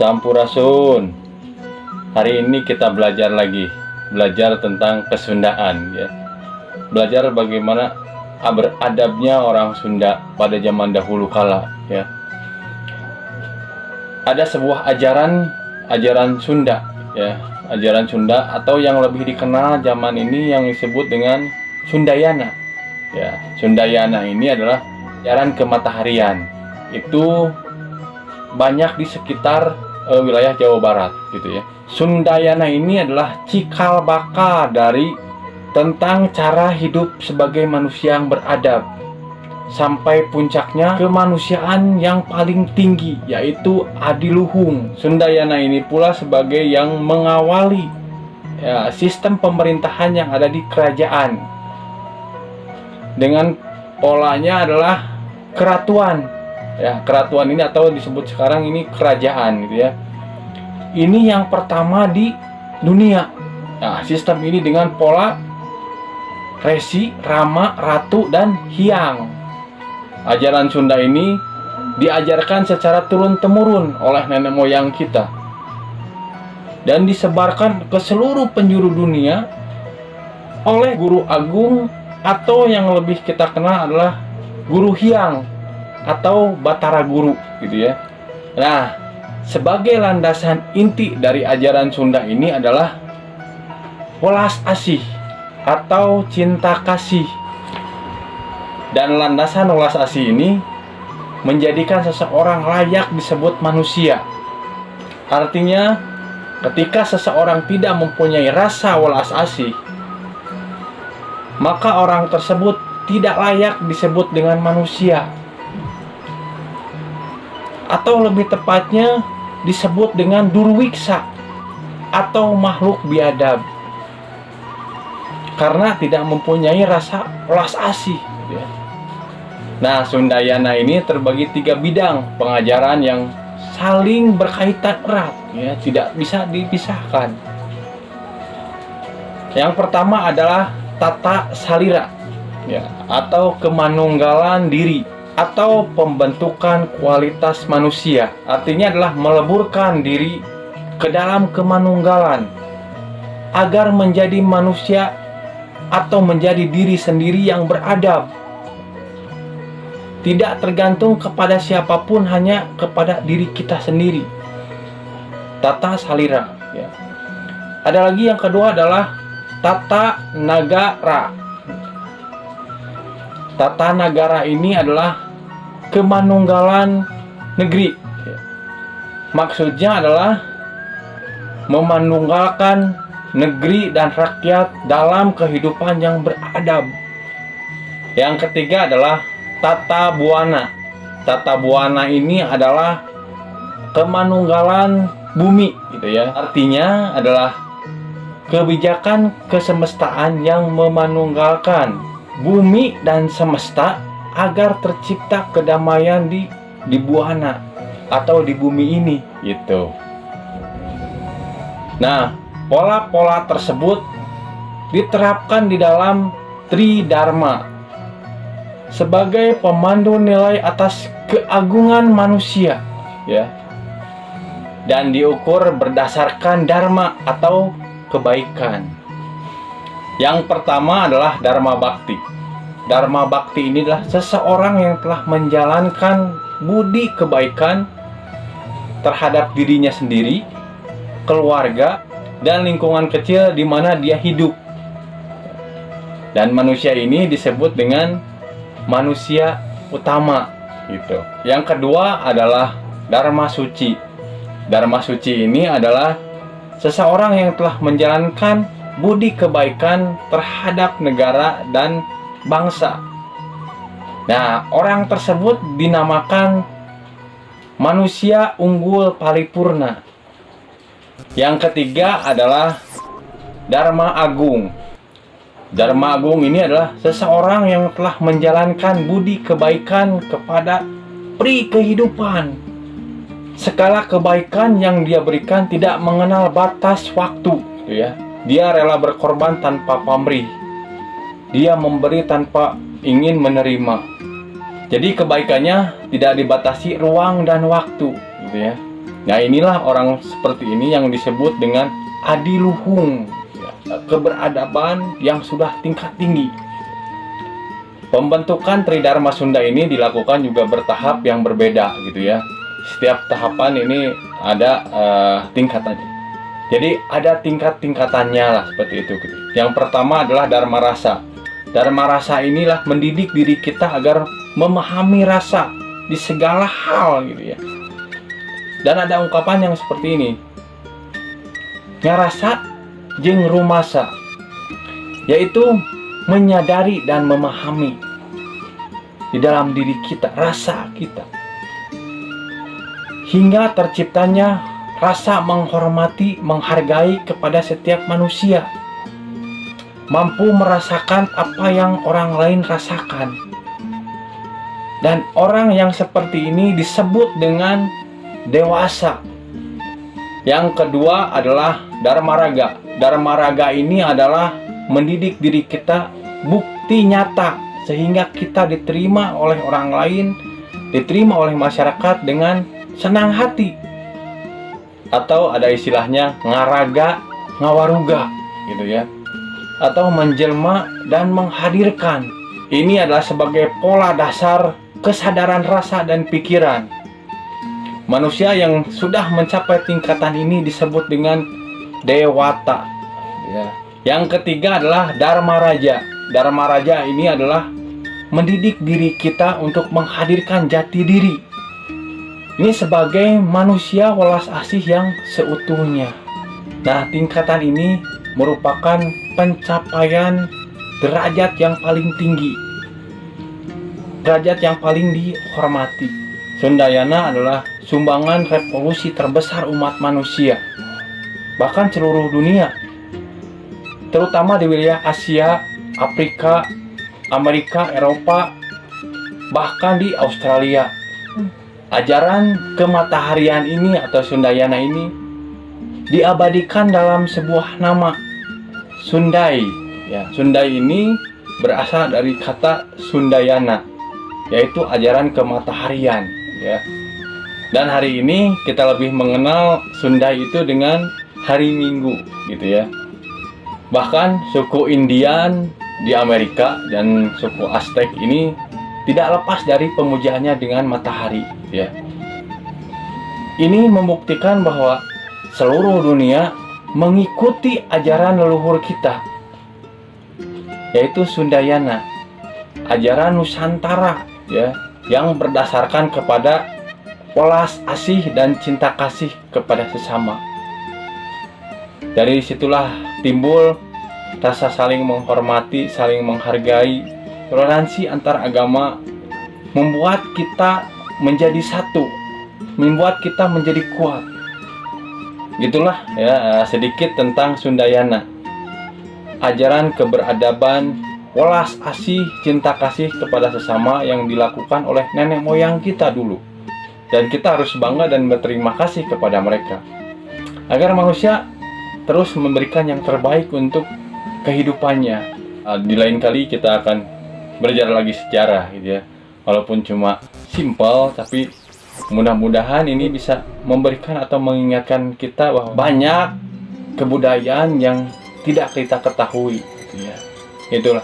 Sampurasun. Hari ini kita belajar lagi, belajar tentang kesundaan ya. Belajar bagaimana beradabnya orang Sunda pada zaman dahulu kala ya. Ada sebuah ajaran Sunda ya, ajaran Sunda atau yang lebih dikenal zaman ini yang disebut dengan Sundayana. Ya, Sundayana ini adalah ajaran kemataharian. Itu banyak di sekitar wilayah Jawa Barat gitu ya. Sundayana ini adalah cikal bakal dari tentang cara hidup sebagai manusia yang beradab sampai puncaknya kemanusiaan yang paling tinggi, yaitu adiluhung. Sundayana ini pula sebagai yang mengawali ya, sistem pemerintahan yang ada di kerajaan dengan polanya adalah keratuan ya. Keratuan ini atau disebut sekarang ini kerajaan gitu ya. Ini yang pertama di dunia. Nah, sistem ini dengan pola resi, rama, ratu, dan hyang. Ajaran Sunda ini diajarkan secara turun-temurun oleh nenek moyang kita dan disebarkan ke seluruh penjuru dunia oleh guru agung atau yang lebih kita kenal adalah guru hyang atau Batara Guru gitu ya. Nah, sebagai landasan inti dari ajaran Sunda ini adalah welas asih atau cinta kasih. Dan landasan welas asih ini menjadikan seseorang layak disebut manusia. Artinya, ketika seseorang tidak mempunyai rasa welas asih, maka orang tersebut tidak layak disebut dengan manusia. Atau lebih tepatnya disebut dengan durwiksa atau makhluk biadab, karena tidak mempunyai rasa welas asih gitu ya. Nah, Sundayana ini terbagi 3 bidang pengajaran yang saling berkaitan erat ya, tidak bisa dipisahkan. Yang pertama adalah tata salira ya, atau kemanunggalan diri atau pembentukan kualitas manusia. Artinya adalah meleburkan diri ke dalam kemanunggalan agar menjadi manusia atau menjadi diri sendiri yang beradab, tidak tergantung kepada siapapun, hanya kepada diri kita sendiri. Tata salira ya. Ada lagi yang kedua adalah tata nagara. Tata nagara ini adalah kemanunggalan negeri. Maksudnya adalah memanunggalkan negeri dan rakyat dalam kehidupan yang beradab. Yang ketiga adalah tata buana. Tata buana ini adalah kemanunggalan bumi gitu ya. Artinya adalah kebijakan kesemestaan yang memanunggalkan bumi dan semesta agar tercipta kedamaian di buana atau di bumi ini gitu. Nah, pola-pola tersebut diterapkan di dalam Tridharma sebagai pemandu nilai atas keagungan manusia ya, dan diukur berdasarkan dharma atau kebaikan. Yang pertama adalah dharma bakti. Dharma bakti ini adalah seseorang yang telah menjalankan budi kebaikan terhadap dirinya sendiri, keluarga, dan lingkungan kecil di mana dia hidup. Dan manusia ini disebut dengan manusia utama gitu. Yang kedua adalah dharma suci. Dharma suci ini adalah seseorang yang telah menjalankan budi kebaikan terhadap negara dan bangsa. Nah, orang tersebut dinamakan manusia unggul paripurna. Yang ketiga adalah dharma agung. Dharma agung ini adalah seseorang yang telah menjalankan budi kebaikan kepada pri kehidupan. Segala kebaikan yang dia berikan tidak mengenal batas waktu gitu ya. Dia rela berkorban tanpa pamrih. Dia memberi tanpa ingin menerima. Jadi kebaikannya tidak dibatasi ruang dan waktu gitu ya. Nah, inilah orang seperti ini yang disebut dengan adiluhung, ya, keberadaban yang sudah tingkat tinggi. Pembentukan Tridharma Sunda ini dilakukan juga bertahap yang berbeda gitu ya. Setiap tahapan ini ada tingkatannya. Jadi ada tingkat-tingkatannya lah, seperti itu gitu. Yang pertama adalah Dharma Rasa. Dharma Rasa inilah mendidik diri kita agar memahami rasa di segala hal gitu ya. Dan ada ungkapan yang seperti ini, ngarasa jeung rumasa, yaitu menyadari dan memahami di dalam diri kita, rasa kita, hingga terciptanya rasa menghormati, menghargai kepada setiap manusia, mampu merasakan apa yang orang lain rasakan. Dan orang yang seperti ini disebut dengan dewasa. Yang kedua adalah Dharma Raga. Dharma Raga ini adalah mendidik diri kita bukti nyata sehingga kita diterima oleh orang lain, diterima oleh masyarakat dengan senang hati. Atau ada istilahnya ngaraga ngawaruga gitu ya. Atau menjelma dan menghadirkan. Ini adalah sebagai pola dasar kesadaran rasa dan pikiran. Manusia yang sudah mencapai tingkatan ini disebut dengan dewata. Ya. Yang ketiga adalah Dharma Raja. Dharma Raja ini adalah mendidik diri kita untuk menghadirkan jati diri. Ini sebagai manusia welas asih yang seutuhnya. Nah, tingkatan ini merupakan pencapaian derajat yang paling tinggi, derajat yang paling dihormati. Sundayana adalah sumbangan revolusi terbesar umat manusia, bahkan seluruh dunia, terutama di wilayah Asia, Afrika, Amerika, Eropa, bahkan di Australia. Ajaran kemataharian ini atau Sundayana ini diabadikan dalam sebuah nama, Sundai. Ya, Sundai ini berasal dari kata Sundayana, yaitu ajaran kemataharian. Ya. Dan hari ini kita lebih mengenal Sundai itu dengan hari Minggu, gitu ya. Bahkan suku Indian di Amerika dan suku Aztec ini tidak lepas dari pemujaannya dengan matahari. Ya. Ini membuktikan bahwa seluruh dunia mengikuti ajaran leluhur kita, yaitu Sundayana, ajaran Nusantara, ya, yang berdasarkan kepada welas asih dan cinta kasih kepada sesama. Dari situlah timbul rasa saling menghormati, saling menghargai, toleransi antar agama, membuat kita menjadi satu, membuat kita menjadi kuat. Gitulah ya sedikit tentang Sundayana. Ajaran keberadaban, welas asih, cinta kasih kepada sesama yang dilakukan oleh nenek moyang kita dulu. Dan kita harus bangga dan berterima kasih kepada mereka. Agar manusia terus memberikan yang terbaik untuk kehidupannya. Di lain kali kita akan belajar lagi sejarah gitu ya. Walaupun cuma simpel, tapi mudah-mudahan ini bisa memberikan atau mengingatkan kita bahwa banyak kebudayaan yang tidak kita ketahui gitu ya. Itulah